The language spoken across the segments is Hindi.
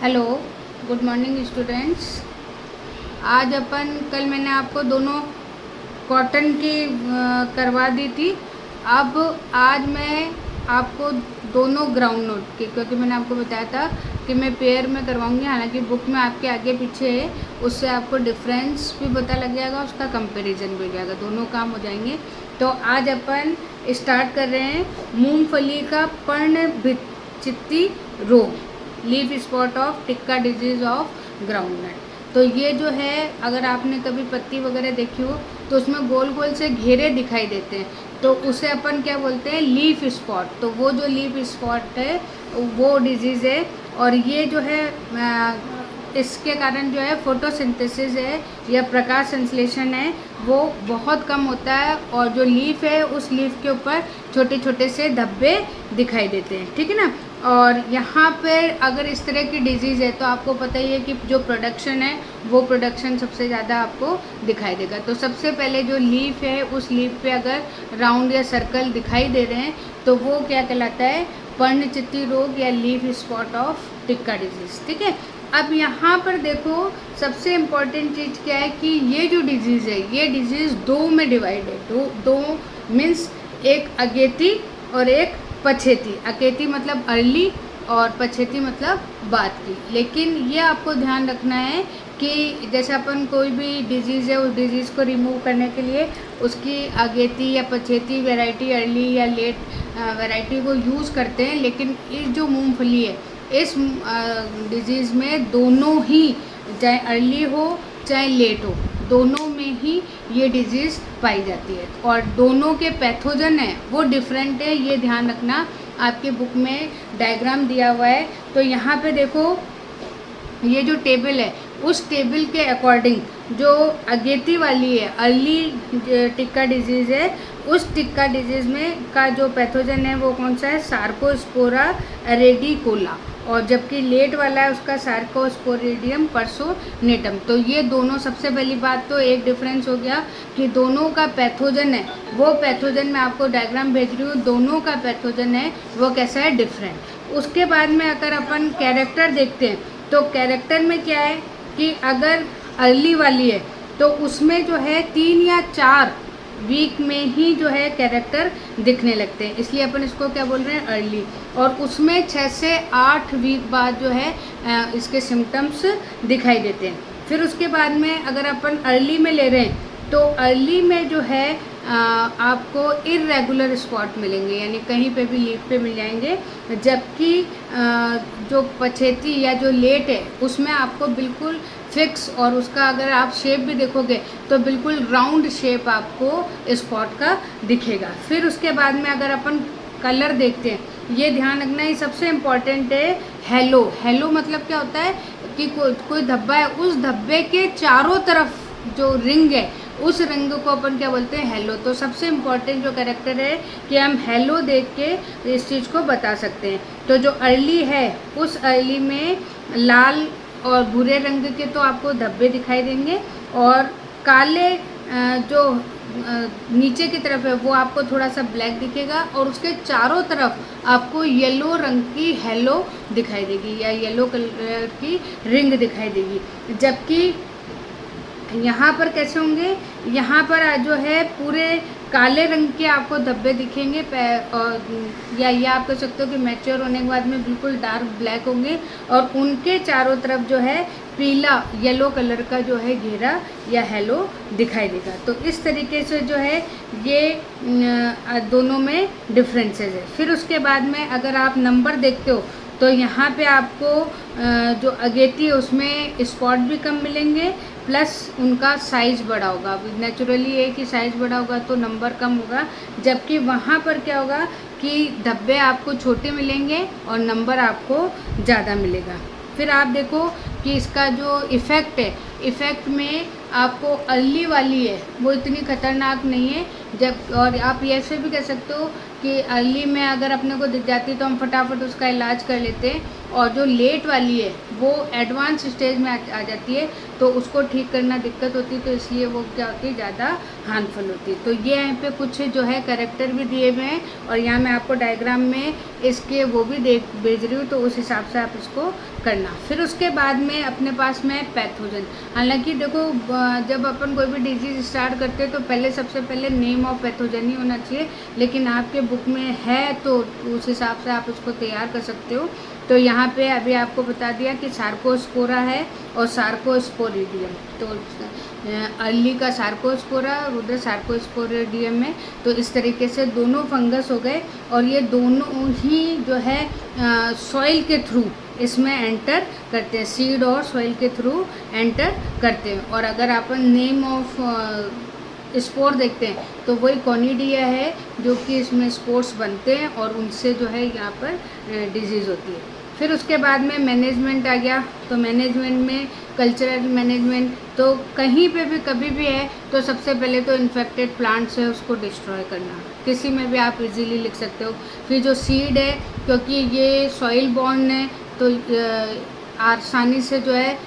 Hello, good morning students. आज कल मैंने आपको दोनों कॉटन की करवा दी थी। अब आज मैं आपको दोनों ग्राउंड नोट की, क्योंकि मैंने आपको बताया था कि मैं पेयर में करवाऊंगी। हालांकि बुक में आपके आगे पीछे है, उससे आपको डिफरेंस भी पता लग जाएगा, उसका कंपैरिजन भी हो जाएगा, दोनों काम हो जाएंगे। तो आज स्टार्ट कर रहे हैं मूंगफली का पर्णभिचित्ती रोग, leaf spot of tikka disease of groundnut. तो ये जो है, अगर आपने कभी पत्ती वगैरह देखी हो तो उसमें गोल गोल से घेरे दिखाई देते हैं, तो उसे अपन क्या बोलते हैं, लीफ स्पॉट। तो वो जो लीफ स्पॉट है वो डिजीज़ है। और ये जो है इसके कारण जो है फोटोसिंथेसिस है या प्रकाश संश्लेषण है वो बहुत कम होता है, और जो लीफ है उस लीफ के ऊपर छोटे छोटे से धब्बे दिखाई देते हैं, ठीक है ना। और यहाँ पर अगर इस तरह की डिजीज़ है तो आपको पता ही है कि जो प्रोडक्शन है वो प्रोडक्शन सबसे ज़्यादा आपको दिखाई देगा। तो सबसे पहले जो लीफ है उस लीफ पे अगर राउंड या सर्कल दिखाई दे रहे हैं तो वो क्या कहलाता है, पर्णचित्ती रोग या leaf spot of tikka disease, ठीक है। अब यहाँ पर देखो, सबसे इम्पॉर्टेंट चीज़ क्या है कि ये जो डिजीज़ है ये डिजीज़ दो में डिवाइड है। दो मीन्स एक अगेती और एक पछेती। अकेती मतलब अर्ली और पछेती मतलब बाद की। लेकिन ये आपको ध्यान रखना है कि जैसे अपन कोई भी डिजीज़ है उस डिजीज़ को रिमूव करने के लिए उसकी अगेती या पछेती वैरायटी, अर्ली या लेट वैरायटी को यूज़ करते हैं। लेकिन इस जो मूंगफली है इस डिजीज़ में दोनों ही, चाहे अर्ली हो चाहे लेट हो, दोनों में ही ये डिजीज़ पाई जाती है। और दोनों के पैथोजन है वो डिफरेंट है, ये ध्यान रखना। आपके बुक में डायग्राम दिया हुआ है, तो यहाँ पे देखो ये जो टेबल है उस टेबल के अकॉर्डिंग जो अगेती वाली है, अर्ली टिक्का डिजीज़ है, उस टिक्का डिजीज़ में का जो पैथोजन है वो कौन सा है, सार्कोस्पोरा रेडिकोला। और जबकि लेट वाला है उसका सार्कोस्पोरेडियम पर्सोनेटम। तो ये दोनों, सबसे पहली बात तो एक डिफरेंस हो गया कि दोनों का पैथोजन है, वो पैथोजन मैं आपको डायग्राम भेज रही हूँ, दोनों का पैथोजन है वो कैसा है, डिफरेंट। उसके बाद में अगर अपन कैरेक्टर देखते हैं तो कैरेक्टर में क्या है कि अगर अर्ली वाली है तो उसमें जो है 3 या 4 वीक में ही जो है कैरेक्टर दिखने लगते हैं, इसलिए अपन इसको क्या बोल रहे हैं, अर्ली। और उसमें 6 से 8 वीक बाद जो है इसके सिम्टम्स दिखाई देते हैं। फिर उसके बाद में अगर अपन अर्ली में ले रहे हैं तो अर्ली में जो है आपको इर्रेगुलर स्पॉट मिलेंगे, यानी कहीं पे भी लीफ पे मिल जाएंगे। जबकि जो पछेती या जो लेट है उसमें आपको बिल्कुल फिक्स, और उसका अगर आप शेप भी देखोगे तो बिल्कुल राउंड शेप आपको स्पॉट का दिखेगा। फिर उसके बाद में अगर अपन कलर देखते हैं, ये ध्यान रखना है, सबसे इम्पॉर्टेंट है हेलो। हेलो मतलब क्या होता है कि कोई धब्बा है, उस धब्बे के चारों तरफ जो रिंग है उस रंग को अपन क्या बोलते हैं, हेलो। तो सबसे इम्पॉर्टेंट जो कैरेक्टर है कि हम हेलो देख के इस चीज़ को बता सकते हैं। तो जो अर्ली है उस अर्ली में लाल और भूरे रंग के तो आपको धब्बे दिखाई देंगे, और काले जो नीचे की तरफ है वो आपको थोड़ा सा ब्लैक दिखेगा, और उसके चारों तरफ आपको येलो रंग की हेलो दिखाई देगी या येलो कलर की रिंग दिखाई देगी। जबकि यहाँ पर कैसे होंगे, यहाँ पर जो है पूरे काले रंग के आपको धब्बे दिखेंगे, और या ये आप कह सकते हो कि मैच्योर होने के बाद में बिल्कुल डार्क ब्लैक होंगे, और उनके चारों तरफ जो है पीला येलो कलर का जो है घेरा या हेलो दिखाई देगा। तो इस तरीके से जो है ये दोनों में डिफरेंसेस है। फिर उसके बाद में अगर आप नंबर देखते हो तो यहाँ पे आपको जो अगेती है उसमें स्पॉट भी कम मिलेंगे, प्लस उनका साइज़ बड़ा होगा। नेचुरली एक ही साइज़ बड़ा होगा तो नंबर कम होगा, जबकि वहाँ पर क्या होगा कि धब्बे आपको छोटे मिलेंगे और नंबर आपको ज़्यादा मिलेगा। फिर आप देखो कि इसका जो इफ़ेक्ट है, इफ़ेक्ट में आपको अर्ली वाली है वो इतनी ख़तरनाक नहीं है, जब और आप ऐसे भी कह सकते हो कि अर्ली में अगर अपने को दिख जाती है तो हम फटाफट उसका इलाज कर लेते हैं, और जो लेट वाली है वो एडवांस स्टेज में आ जाती है तो उसको ठीक करना दिक्कत होती है, तो इसलिए वो क्या होती है, ज़्यादा हार्मफुल होती है। तो ये यहाँ पे कुछ जो है करेक्टर भी दिए हुए हैं, और यहाँ मैं आपको डायग्राम में इसके वो भी भेज रही हूँ, तो उस हिसाब से आप इसको करना। फिर उसके बाद में अपने पास में पैथोजन। हालांकि देखो जब अपन कोई भी डिजीज़ स्टार्ट करते हैं तो पहले सबसे पहले नेम ऑफ पैथोजन ही होना चाहिए, लेकिन आपके बुक में है तो उस हिसाब से आप उसको तैयार कर सकते हो। तो यहाँ पे अभी आपको बता दिया कि सार्कोस्पोरा है और सार्कोस्पोरिडियम। तो अर्ली का सार्कोस्पोरा और उधर सार्कोस्पोरिडियम में, तो इस तरीके से दोनों फंगस हो गए, और ये दोनों ही जो है सॉइल के थ्रू इसमें एंटर करते हैं, सीड और सॉइल के थ्रू एंटर करते हैं। और अगर अपन नेम ऑफ स्पोर देखते हैं तो वही कॉनिडिया है जो कि इसमें स्पोर्स बनते हैं और उनसे जो है यहाँ पर डिजीज़ होती है। फिर उसके बाद में मैनेजमेंट आ गया। तो मैनेजमेंट में कल्चरल मैनेजमेंट, तो कहीं पे भी कभी भी है तो सबसे पहले तो इन्फेक्टेड प्लांट्स है उसको डिस्ट्रॉय करना, किसी में भी आप इजीली लिख सकते हो। फिर जो सीड है, क्योंकि ये सॉइल बॉर्न है तो आसानी से जो है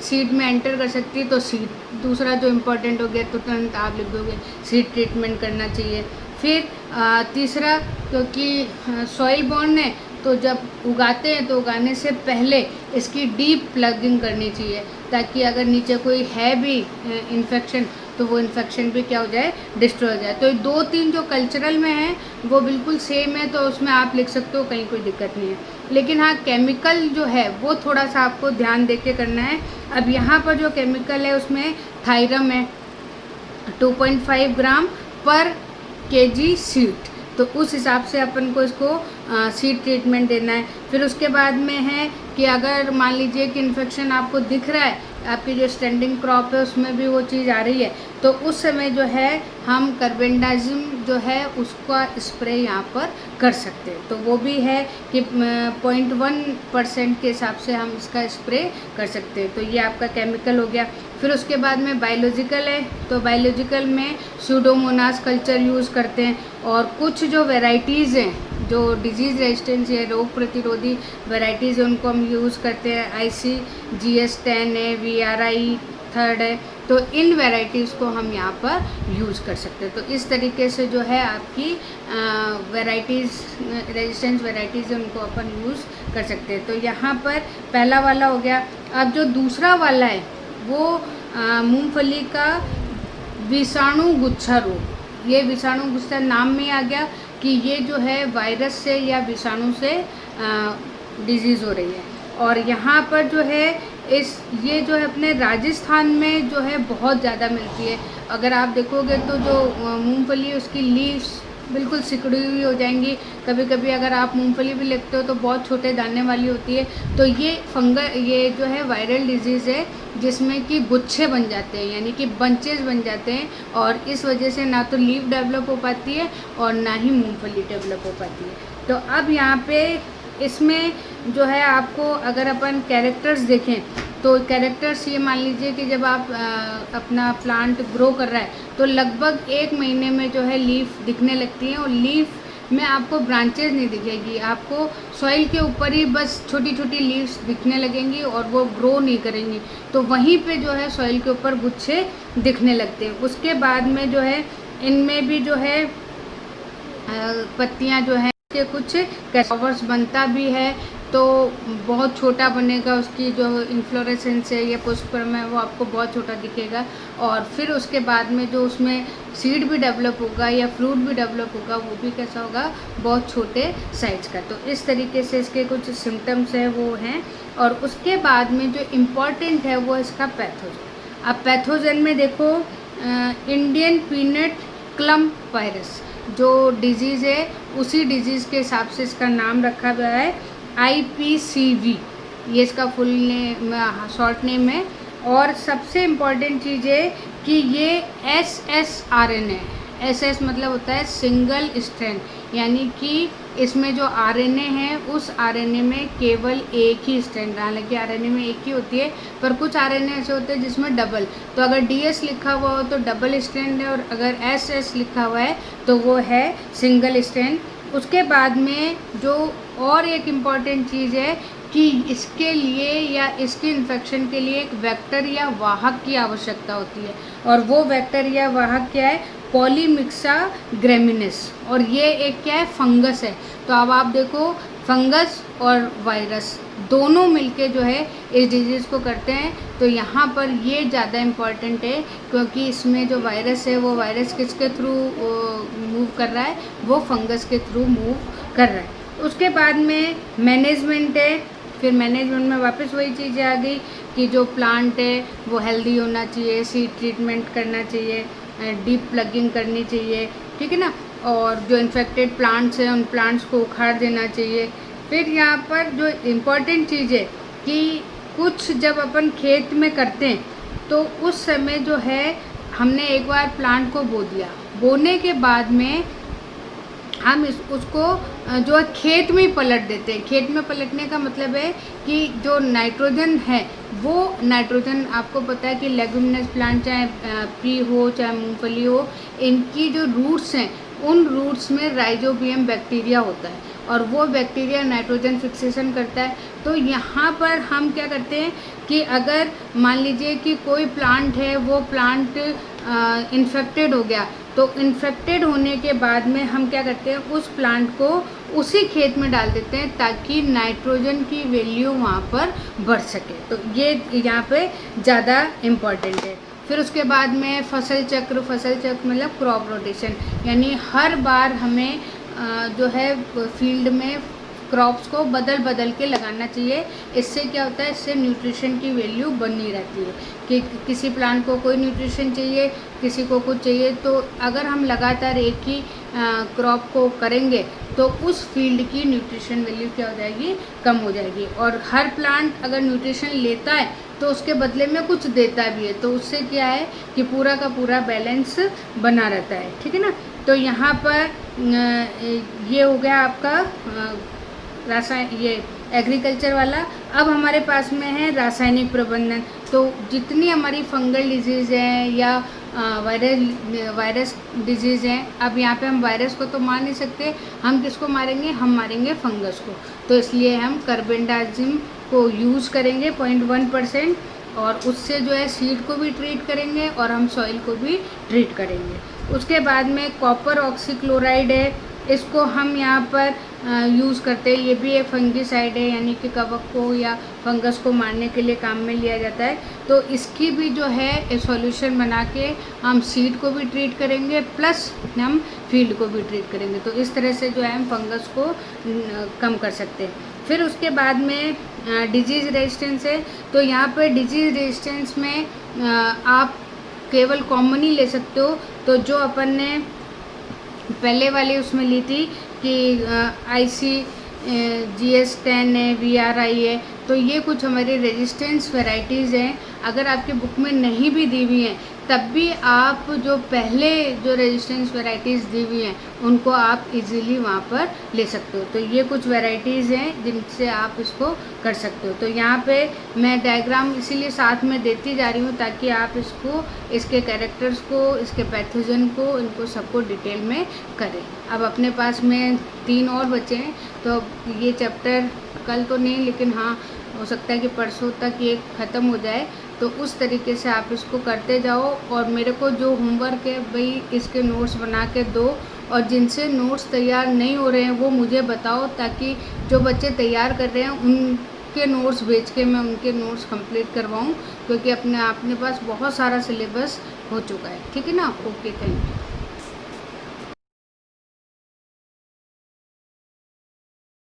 सीड में एंटर कर सकती है, तो सीड दूसरा जो इम्पोर्टेंट हो गया तो तुरंत आप लिख दोगे सीड ट्रीटमेंट करना चाहिए। फिर तीसरा, क्योंकि सॉइल बॉर्न है तो जब उगाते हैं तो उगाने से पहले इसकी डीप प्लगिंग करनी चाहिए, ताकि अगर नीचे कोई है भी इन्फेक्शन तो वो इन्फेक्शन भी क्या हो जाए, डिस्ट्रॉय हो जाए। तो 2-3 जो कल्चरल में है वो बिल्कुल सेम है, तो उसमें आप लिख सकते हो, कहीं कोई दिक्कत नहीं है। लेकिन हाँ, केमिकल जो है वो थोड़ा सा आपको ध्यान दे के करना है। अब यहाँ पर जो केमिकल है उसमें थायरम है 2.5 ग्राम पर केजी सीड, तो उस हिसाब से अपन को इसको सीड ट्रीटमेंट देना है। फिर उसके बाद में है कि अगर मान लीजिए कि इन्फेक्शन आपको दिख रहा है, आपकी जो स्टैंडिंग क्रॉप है उसमें भी वो चीज़ आ रही है, तो उस समय जो है हम कार्बेंडाजिम जो है उसका स्प्रे यहाँ पर कर सकते हैं। तो वो भी है कि 0.1% के हिसाब से हम इसका स्प्रे कर सकते हैं। तो ये आपका केमिकल हो गया। फिर उसके बाद में बायोलॉजिकल है, तो बायोलॉजिकल में सूडोमोनास कल्चर यूज़ करते हैं, और कुछ जो वेराइटीज़ हैं जो डिजीज़ रेजिस्टेंस या रोग प्रतिरोधी वेराइटीज़ है उनको हम यूज़ करते हैं। ICGS10 है, VRI 3 है, तो इन वेराइटीज़ को हम यहाँ पर यूज़ कर सकते हैं। तो इस तरीके से जो है आपकी वेराइटीज़ रेजिस्टेंस वेराइटीज़ है उनको अपन यूज़ कर सकते हैं। तो यहाँ पर पहला वाला हो गया। अब जो दूसरा वाला है वो मूंगफली का विषाणु गुच्छा रोग। ये विषाणु गुच्छा नाम में आ गया कि ये जो है वायरस से या विषाणु से डिजीज़ हो रही है, और यहाँ पर जो है ये जो है अपने राजस्थान में जो है बहुत ज़्यादा मिलती है। अगर आप देखोगे तो जो मूंगफली उसकी लीव्स बिल्कुल सिकुड़ी हुई हो जाएंगी। कभी कभी अगर आप मूंगफली भी लेते हो तो बहुत छोटे दाने वाली होती है। तो ये जो है वायरल डिजीज़ है जिसमें कि गुच्छे बन जाते हैं, यानी कि बंचेस बन जाते हैं, और इस वजह से ना तो लीफ डेवलप हो पाती है और ना ही मूंगफली डेवलप हो पाती है। तो अब यहाँ पे इसमें जो है आपको अगर अपन कैरेक्टर्स देखें तो कैरेक्टर्स ये मान लीजिए कि जब आप अपना प्लांट ग्रो कर रहा है तो लगभग 1 महीने में जो है लीफ दिखने लगती हैं, और लीफ में आपको ब्रांचेज नहीं दिखेगी, आपको सॉइल के ऊपर ही बस छोटी छोटी लीव्स दिखने लगेंगी और वो ग्रो नहीं करेंगी। तो वहीं पे जो है सॉइल के ऊपर गुच्छे दिखने लगते हैं। उसके बाद में जो है इनमें भी जो है पत्तियां जो है के कुछ फ्लावर्स बनता भी है, तो बहुत छोटा बनेगा, उसकी जो इन्फ्लोरेसेंस है या पुष्पक्रम है वो आपको बहुत छोटा दिखेगा। और फिर उसके बाद में जो उसमें सीड भी डेवलप होगा या फ्रूट भी डेवलप होगा वो भी कैसा होगा, बहुत छोटे साइज का। तो इस तरीके से इसके कुछ सिम्टम्स है वो हैं। और उसके बाद में जो इम्पॉर्टेंट है वो इसका पैथोजन। अब पैथोजन में देखो इंडियन पीनट क्लम्प वायरस जो डिजीज़ है उसी डिजीज़ के हिसाब से इसका नाम रखा गया है IPCV, ये इसका फुल नेम शॉर्ट नेम है। और सबसे इम्पॉर्टेंट चीज़ है कि ये SSRN है। SS मतलब होता है सिंगल स्ट्रैंड, यानी कि इसमें जो आरएनए है उस आरएनए में केवल एक ही स्ट्रैंड, हालांकि आरएनए में एक ही होती है, पर कुछ आरएनए ऐसे होते हैं जिसमें डबल, तो अगर डीएस लिखा हुआ हो तो डबल स्ट्रैंड है, और अगर एसएस लिखा हुआ है तो वो है सिंगल स्ट्रैंड। उसके बाद में जो और एक इम्पॉर्टेंट चीज़ है कि इसके लिए या इसके इन्फेक्शन के लिए एक वेक्टर या वाहक की आवश्यकता होती है, और वो वेक्टर या वाहक क्या है, पॉलीमिक्सा ग्रेमिनेस, और ये एक क्या है, फंगस है। तो अब आप देखो फंगस और वायरस दोनों मिलके जो है इस डिजीज़ को करते हैं। तो यहाँ पर ये ज़्यादा इम्पॉर्टेंट है, क्योंकि इसमें जो वायरस है वो वायरस किसके थ्रू मूव कर रहा है, वो फंगस के थ्रू मूव कर रहा है। उसके बाद में मैनेजमेंट है। फिर मैनेजमेंट में वापस वही चीज़ें आ गई कि जो प्लांट है वो हेल्दी होना चाहिए, सीड ट्रीटमेंट करना चाहिए, डीप प्लगिंग करनी चाहिए, ठीक है ना, और जो इन्फेक्टेड प्लांट्स हैं उन प्लांट्स को उखाड़ देना चाहिए। फिर यहाँ पर जो इम्पॉर्टेंट चीज़ है कि कुछ जब अपन खेत में करते हैं तो उस समय जो है हमने एक बार प्लांट को बो दिया, बोने के बाद में हम उसको जो है खेत में ही पलट देते हैं। खेत में पलटने का मतलब है कि जो नाइट्रोजन है वो नाइट्रोजन, आपको पता है कि लेग्यूमिनस प्लांट चाहे पी हो चाहे मूंगफली हो, इनकी जो रूट्स हैं उन रूट्स में राइजोबियम बैक्टीरिया होता है, और वो बैक्टीरिया नाइट्रोजन फिक्सेशन करता है। तो यहाँ पर हम क्या करते हैं कि अगर मान लीजिए कि कोई प्लांट है, वो प्लांट इन्फेक्टेड हो गया, तो इन्फेक्टेड होने के बाद में हम क्या करते हैं, उस प्लांट को उसी खेत में डाल देते हैं ताकि नाइट्रोजन की वैल्यू वहाँ पर बढ़ सके। तो ये यहाँ पे ज़्यादा इम्पॉर्टेंट है। फिर उसके बाद में फसल चक्र मतलब क्रॉप रोटेशन, यानी हर बार हमें जो है फील्ड में क्रॉप्स को बदल बदल के लगाना चाहिए। इससे क्या होता है, इससे न्यूट्रिशन की वैल्यू बनी रहती है कि किसी प्लांट को कोई न्यूट्रिशन चाहिए, किसी को कुछ चाहिए। तो अगर हम लगातार एक ही क्रॉप को करेंगे तो उस फील्ड की न्यूट्रिशन वैल्यू क्या हो जाएगी, कम हो जाएगी। और हर प्लांट अगर न्यूट्रिशन लेता है तो उसके बदले में कुछ देता भी है, तो उससे क्या है कि पूरा का पूरा बैलेंस बना रहता है, ठीक है ना। तो यहाँ पर ये हो गया आपका ये एग्रीकल्चर वाला। अब हमारे पास में है रासायनिक प्रबंधन। तो जितनी हमारी फंगल डिजीज़ हैं या वायरस डिजीज़ हैं, अब यहाँ पे हम वायरस को तो मार नहीं सकते, हम किसको मारेंगे, हम मारेंगे फंगस को। तो इसलिए हम कार्बेंडाजिम को यूज़ करेंगे 0.1%, और उससे जो है सीड को भी ट्रीट करेंगे और हम सॉइल को भी ट्रीट करेंगे। उसके बाद में कॉपर ऑक्सीक्लोराइड है, इसको हम यहाँ पर यूज़ करते हैं। ये भी एक फंगिसाइड है, यानी कि कवक को या फंगस को मारने के लिए काम में लिया जाता है। तो इसकी भी जो है सॉल्यूशन बना के हम सीड को भी ट्रीट करेंगे, प्लस हम फील्ड को भी ट्रीट करेंगे। तो इस तरह से जो है हम फंगस को कम कर सकते हैं। फिर उसके बाद में डिजीज़ रेजिस्टेंस है। तो यहाँ पर डिजीज़ रेजिस्टेंस में आप केवल कॉमन ही ले सकते हो। तो जो अपन ने पहले वाली उसमें ली थी कि ICGS10 है, VRI है, तो ये कुछ हमारी रेजिस्टेंस वैरायटीज़ हैं। अगर आपके बुक में नहीं भी दी हुई हैं तब भी आप जो पहले जो रेजिस्टेंस वैरायटीज़ दी हुई हैं उनको आप इजीली वहाँ पर ले सकते हो। तो ये कुछ वैरायटीज़ हैं जिनसे आप इसको कर सकते हो। तो यहाँ पे मैं डायग्राम इसीलिए साथ में देती जा रही हूँ ताकि आप इसको, इसके कैरेक्टर्स को, इसके पैथोजन को, इनको सबको डिटेल में करें। अब अपने पास में 3 और बचे हैं, तो ये चैप्टर कल तो नहीं, लेकिन हाँ हो सकता है कि परसों तक ये ख़त्म हो जाए। तो उस तरीके से आप इसको करते जाओ, और मेरे को जो होमवर्क है भाई इसके नोट्स बना के दो, और जिनसे नोट्स तैयार नहीं हो रहे हैं वो मुझे बताओ, ताकि जो बच्चे तैयार कर रहे हैं उनके नोट्स भेज के मैं उनके नोट्स कंप्लीट करवाऊं, क्योंकि अपने पास बहुत सारा सिलेबस हो चुका है। ठीक है ना। Okay, thank you.